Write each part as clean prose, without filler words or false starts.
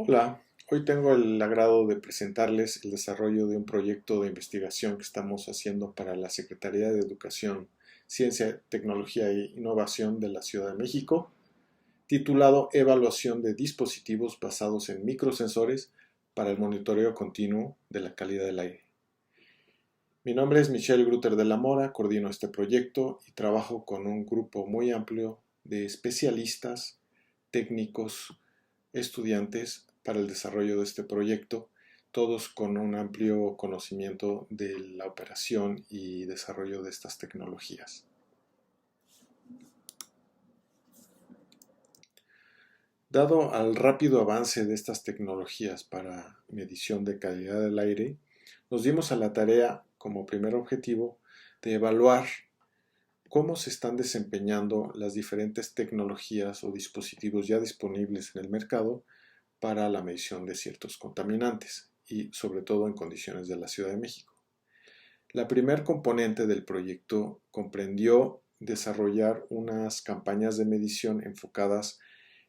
Hola, hoy tengo el agrado de presentarles el desarrollo de un proyecto de investigación que estamos haciendo para la Secretaría de Educación, Ciencia, Tecnología e Innovación de la Ciudad de México, titulado Evaluación de dispositivos basados en microsensores para el monitoreo continuo de la calidad del aire. Mi nombre es Michelle Grutter de la Mora, coordino este proyecto y trabajo con un grupo muy amplio de especialistas, técnicos, estudiantes para el desarrollo de este proyecto, todos con un amplio conocimiento de la operación y desarrollo de estas tecnologías. Dado al rápido avance de estas tecnologías para medición de calidad del aire, nos dimos a la tarea como primer objetivo de evaluar cómo se están desempeñando las diferentes tecnologías o dispositivos ya disponibles en el mercado para la medición de ciertos contaminantes y sobre todo en condiciones de la Ciudad de México. La primer componente del proyecto comprendió desarrollar unas campañas de medición enfocadas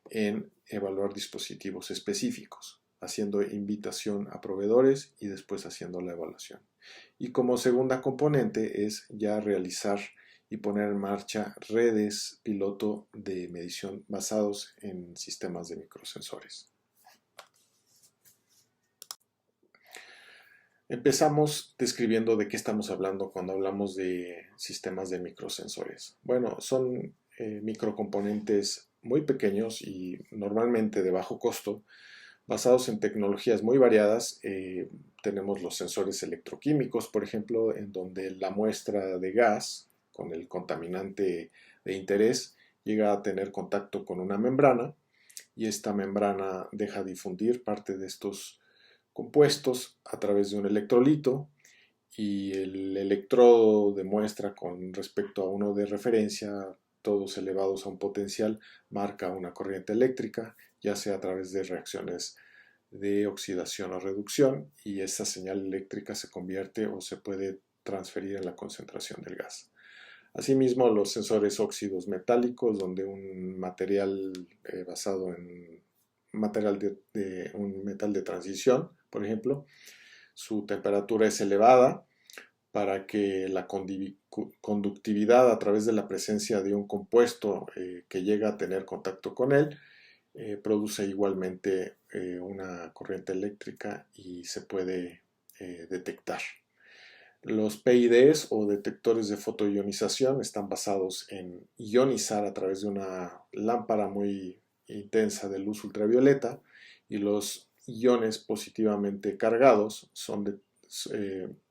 en evaluar dispositivos específicos, haciendo invitación a proveedores y después haciendo la evaluación. Y como segunda componente es ya realizar y poner en marcha redes piloto de medición basados en sistemas de microsensores. Empezamos describiendo de qué estamos hablando cuando hablamos de sistemas de microsensores. Bueno, son microcomponentes muy pequeños y normalmente de bajo costo, basados en tecnologías muy variadas. Tenemos los sensores electroquímicos, por ejemplo, en donde la muestra de gas con el contaminante de interés llega a tener contacto con una membrana y esta membrana deja difundir parte de estos compuestos a través de un electrolito y el electrodo demuestra con respecto a uno de referencia, todos elevados a un potencial, marca una corriente eléctrica, ya sea a través de reacciones de oxidación o reducción, y esa señal eléctrica se convierte o se puede transferir en la concentración del gas. Asimismo, los sensores óxidos metálicos, donde un material basado en un metal de transición, por ejemplo, su temperatura es elevada para que la conductividad a través de la presencia de un compuesto que llega a tener contacto con él produce igualmente una corriente eléctrica y se puede detectar. Los PIDs o detectores de fotoionización están basados en ionizar a través de una lámpara muy intensa de luz ultravioleta, y los iones positivamente cargados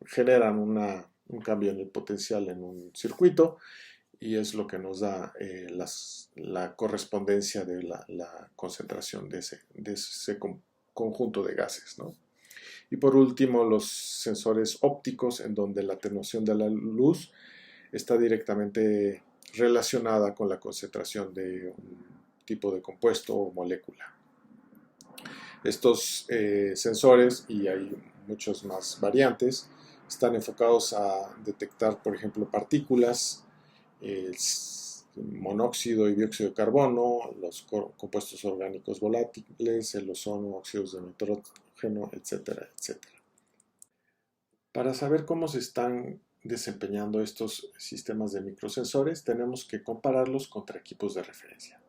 generan un cambio en el potencial en un circuito, y es lo que nos da la correspondencia de la concentración de ese conjunto de gases, ¿no? Y por último, los sensores ópticos, en donde la atenuación de la luz está directamente relacionada con la concentración de un tipo de compuesto o molécula. Estos sensores, y hay muchos más variantes, están enfocados a detectar, por ejemplo, partículas, monóxido y dióxido de carbono, los compuestos orgánicos volátiles, el ozono, óxidos de nitrógeno, etcétera, etcétera. Para saber cómo se están desempeñando estos sistemas de microsensores, tenemos que compararlos contra equipos de referencia.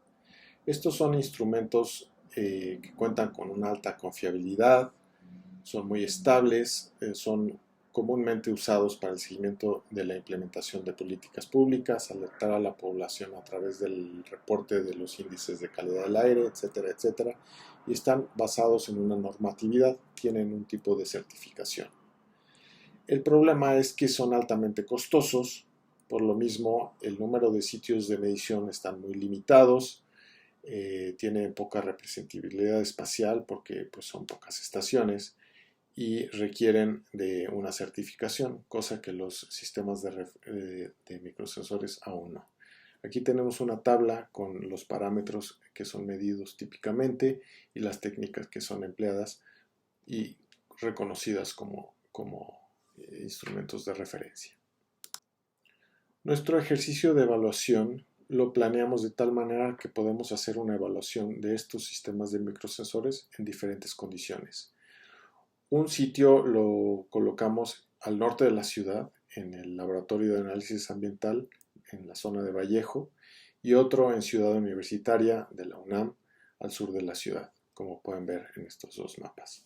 Estos son instrumentos que cuentan con una alta confiabilidad, son muy estables, son comúnmente usados para el seguimiento de la implementación de políticas públicas, alertar a la población a través del reporte de los índices de calidad del aire, etcétera, etcétera, y están basados en una normatividad, tienen un tipo de certificación. El problema es que son altamente costosos, por lo mismo el número de sitios de medición están muy limitados, tienen poca representatividad espacial porque pues, son pocas estaciones, y requieren de una certificación, cosa que los sistemas de microsensores aún no. Aquí tenemos una tabla con los parámetros que son medidos típicamente y las técnicas que son empleadas y reconocidas como instrumentos de referencia. Nuestro ejercicio de evaluación lo planeamos de tal manera que podemos hacer una evaluación de estos sistemas de microsensores en diferentes condiciones. Un sitio lo colocamos al norte de la ciudad, en el Laboratorio de Análisis Ambiental, en la zona de Vallejo, y otro en Ciudad Universitaria de la UNAM, al sur de la ciudad, como pueden ver en estos dos mapas.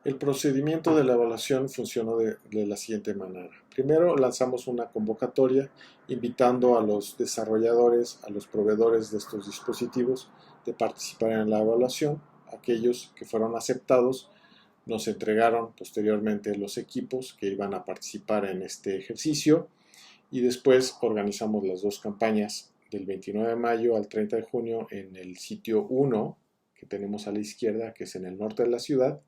El procedimiento de la evaluación funcionó de la siguiente manera. Primero lanzamos una convocatoria invitando a los desarrolladores, a los proveedores de estos dispositivos de participar en la evaluación. Aquellos que fueron aceptados nos entregaron posteriormente los equipos que iban a participar en este ejercicio y después organizamos las dos campañas del 29 de mayo al 30 de junio en el sitio 1 que tenemos a la izquierda, que es en el norte de la ciudad,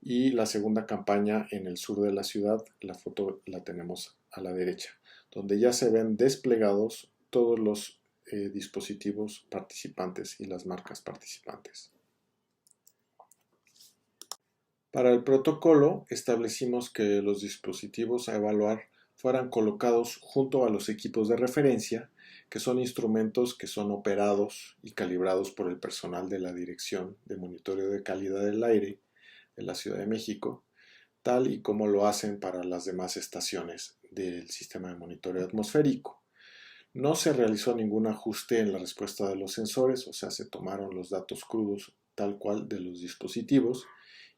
y la segunda campaña en el sur de la ciudad. La foto la tenemos a la derecha, donde ya se ven desplegados todos los dispositivos participantes y las marcas participantes. Para el protocolo establecimos que los dispositivos a evaluar fueran colocados junto a los equipos de referencia, que son instrumentos que son operados y calibrados por el personal de la Dirección de Monitoreo de Calidad del Aire de la Ciudad de México, tal y como lo hacen para las demás estaciones del sistema de monitoreo atmosférico. No se realizó ningún ajuste en la respuesta de los sensores, o sea, se tomaron los datos crudos tal cual de los dispositivos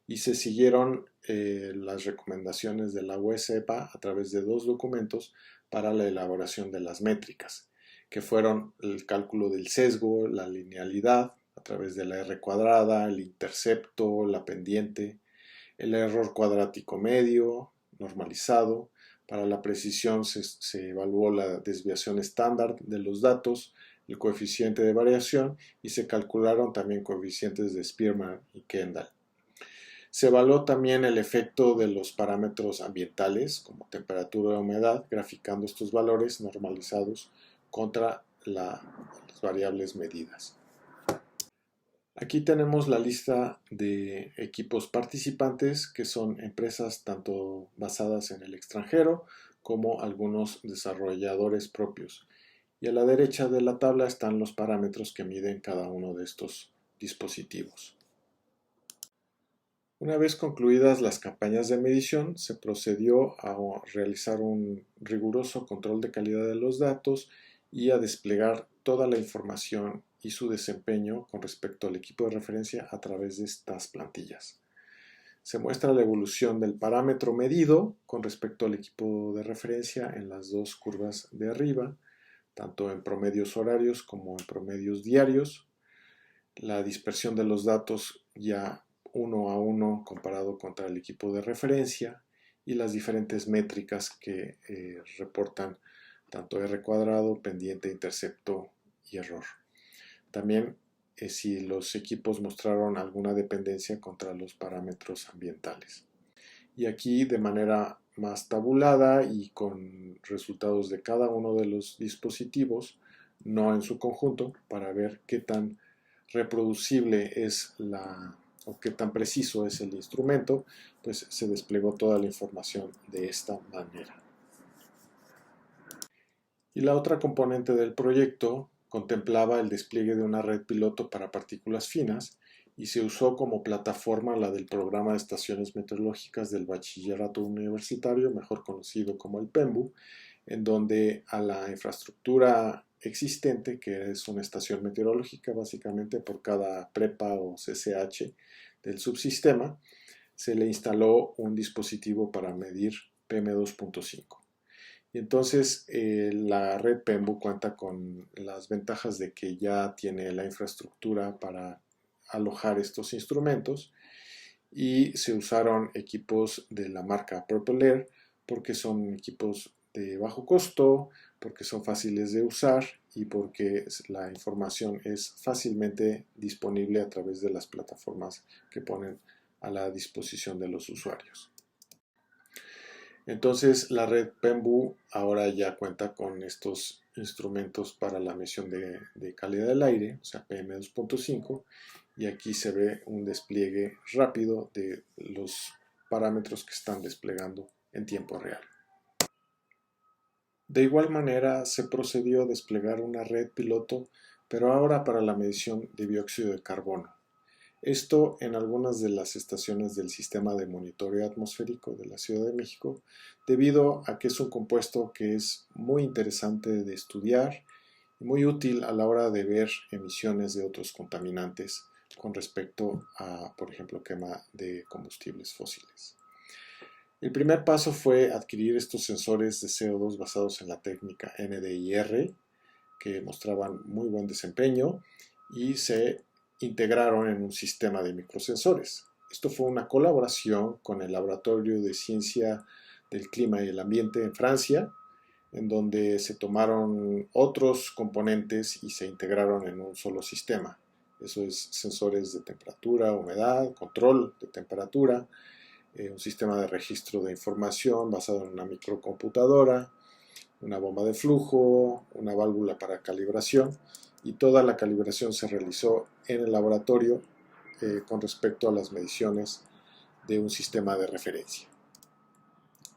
y se siguieron las recomendaciones de la USEPA a través de dos documentos para la elaboración de las métricas, que fueron el cálculo del sesgo, la linealidad a través de la R cuadrada, el intercepto, la pendiente, el error cuadrático medio, normalizado. Para la precisión se evaluó la desviación estándar de los datos, el coeficiente de variación y se calcularon también coeficientes de Spearman y Kendall. Se evaluó también el efecto de los parámetros ambientales como temperatura y humedad, graficando estos valores normalizados contra las variables medidas. Aquí tenemos la lista de equipos participantes, que son empresas tanto basadas en el extranjero como algunos desarrolladores propios. Y a la derecha de la tabla están los parámetros que miden cada uno de estos dispositivos. Una vez concluidas las campañas de medición, se procedió a realizar un riguroso control de calidad de los datos y a desplegar toda la información y su desempeño con respecto al equipo de referencia a través de estas plantillas. Se muestra la evolución del parámetro medido con respecto al equipo de referencia en las dos curvas de arriba, tanto en promedios horarios como en promedios diarios. La dispersión de los datos ya uno a uno comparado contra el equipo de referencia y las diferentes métricas que reportan tanto R cuadrado, pendiente, intercepto y error. También si los equipos mostraron alguna dependencia contra los parámetros ambientales. Y aquí de manera más tabulada y con resultados de cada uno de los dispositivos, no en su conjunto, para ver qué tan reproducible es o qué tan preciso es el instrumento, pues se desplegó toda la información de esta manera. Y la otra componente del proyecto contemplaba el despliegue de una red piloto para partículas finas y se usó como plataforma la del programa de estaciones meteorológicas del bachillerato universitario, mejor conocido como el PEMBU, en donde a la infraestructura existente, que es una estación meteorológica básicamente por cada prepa o CCH del subsistema, se le instaló un dispositivo para medir PM2.5. Y entonces la red PEMBU cuenta con las ventajas de que ya tiene la infraestructura para alojar estos instrumentos y se usaron equipos de la marca Purple Air porque son equipos de bajo costo, porque son fáciles de usar y porque la información es fácilmente disponible a través de las plataformas que ponen a la disposición de los usuarios. Entonces la red PEMBU ahora ya cuenta con estos instrumentos para la medición de calidad del aire, o sea PM2.5, y aquí se ve un despliegue rápido de los parámetros que están desplegando en tiempo real. De igual manera, se procedió a desplegar una red piloto, pero ahora para la medición de dióxido de carbono. Esto en algunas de las estaciones del sistema de monitoreo atmosférico de la Ciudad de México, debido a que es un compuesto que es muy interesante de estudiar y muy útil a la hora de ver emisiones de otros contaminantes con respecto a, por ejemplo, quema de combustibles fósiles. El primer paso fue adquirir estos sensores de CO2 basados en la técnica NDIR, que mostraban muy buen desempeño y se integraron en un sistema de microsensores. Esto fue una colaboración con el Laboratorio de Ciencia del Clima y el Ambiente en Francia, en donde se tomaron otros componentes y se integraron en un solo sistema. Eso es sensores de temperatura, humedad, control de temperatura, un sistema de registro de información basado en una microcomputadora, una bomba de flujo, una válvula para calibración, y toda la calibración se realizó en el laboratorio con respecto a las mediciones de un sistema de referencia.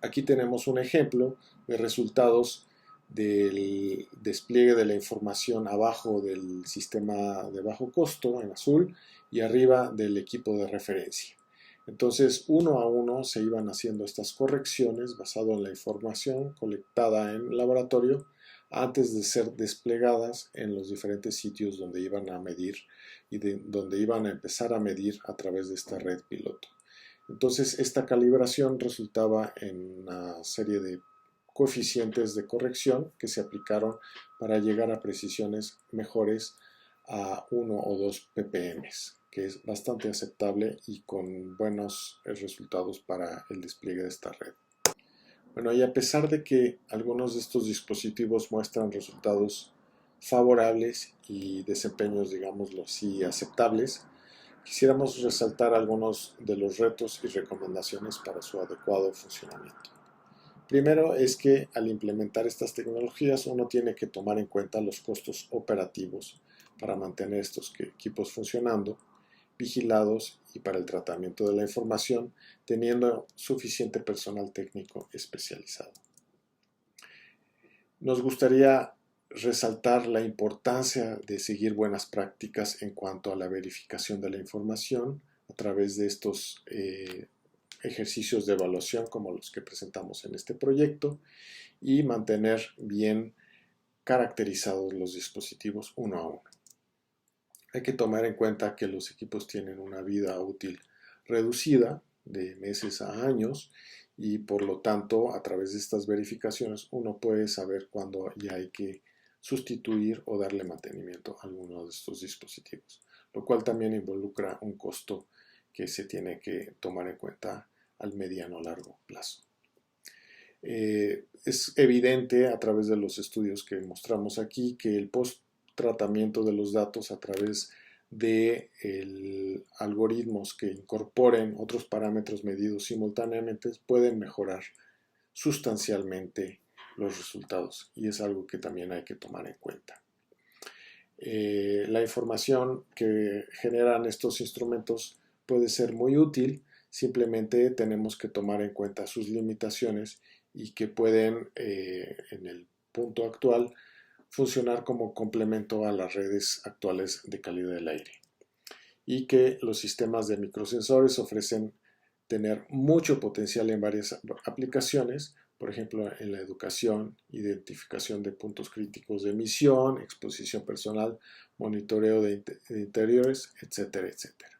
Aquí tenemos un ejemplo de resultados del despliegue de la información abajo del sistema de bajo costo en azul y arriba del equipo de referencia. Entonces, uno a uno se iban haciendo estas correcciones basado en la información colectada en el laboratorio antes de ser desplegadas en los diferentes sitios donde iban a medir y donde iban a empezar a medir a través de esta red piloto. Entonces, esta calibración resultaba en una serie de coeficientes de corrección que se aplicaron para llegar a precisiones mejores a 1 o 2 ppm, que es bastante aceptable y con buenos resultados para el despliegue de esta red. Bueno, y a pesar de que algunos de estos dispositivos muestran resultados favorables y desempeños, digámoslo así, aceptables, quisiéramos resaltar algunos de los retos y recomendaciones para su adecuado funcionamiento. Primero es que al implementar estas tecnologías uno tiene que tomar en cuenta los costos operativos para mantener estos equipos funcionando, vigilados y para el tratamiento de la información, teniendo suficiente personal técnico especializado. Nos gustaría resaltar la importancia de seguir buenas prácticas en cuanto a la verificación de la información a través de estos ejercicios de evaluación como los que presentamos en este proyecto y mantener bien caracterizados los dispositivos uno a uno. Hay que tomar en cuenta que los equipos tienen una vida útil reducida de meses a años y por lo tanto a través de estas verificaciones uno puede saber cuándo ya hay que sustituir o darle mantenimiento a alguno de estos dispositivos, lo cual también involucra un costo que se tiene que tomar en cuenta al mediano o largo plazo. Es evidente a través de los estudios que mostramos aquí que el post-tratamiento de los datos a través de algoritmos que incorporen otros parámetros medidos simultáneamente pueden mejorar sustancialmente los resultados y es algo que también hay que tomar en cuenta. La información que generan estos instrumentos puede ser muy útil, simplemente tenemos que tomar en cuenta sus limitaciones y que pueden, en el punto actual, funcionar como complemento a las redes actuales de calidad del aire. Y que los sistemas de microsensores ofrecen tener mucho potencial en varias aplicaciones, por ejemplo, en la educación, identificación de puntos críticos de emisión, exposición personal, monitoreo de interiores, etcétera, etcétera.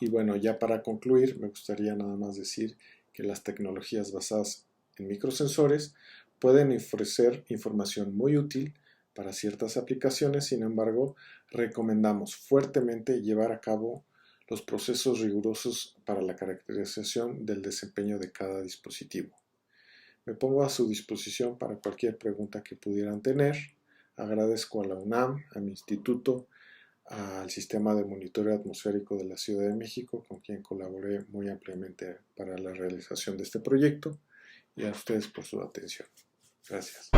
Y bueno, ya para concluir, me gustaría nada más decir que las tecnologías basadas en microsensores pueden ofrecer información muy útil para ciertas aplicaciones, sin embargo, recomendamos fuertemente llevar a cabo los procesos rigurosos para la caracterización del desempeño de cada dispositivo. Me pongo a su disposición para cualquier pregunta que pudieran tener. Agradezco a la UNAM, a mi instituto, al Sistema de Monitoreo Atmosférico de la Ciudad de México, con quien colaboré muy ampliamente para la realización de este proyecto, y a ustedes por su atención. Gracias.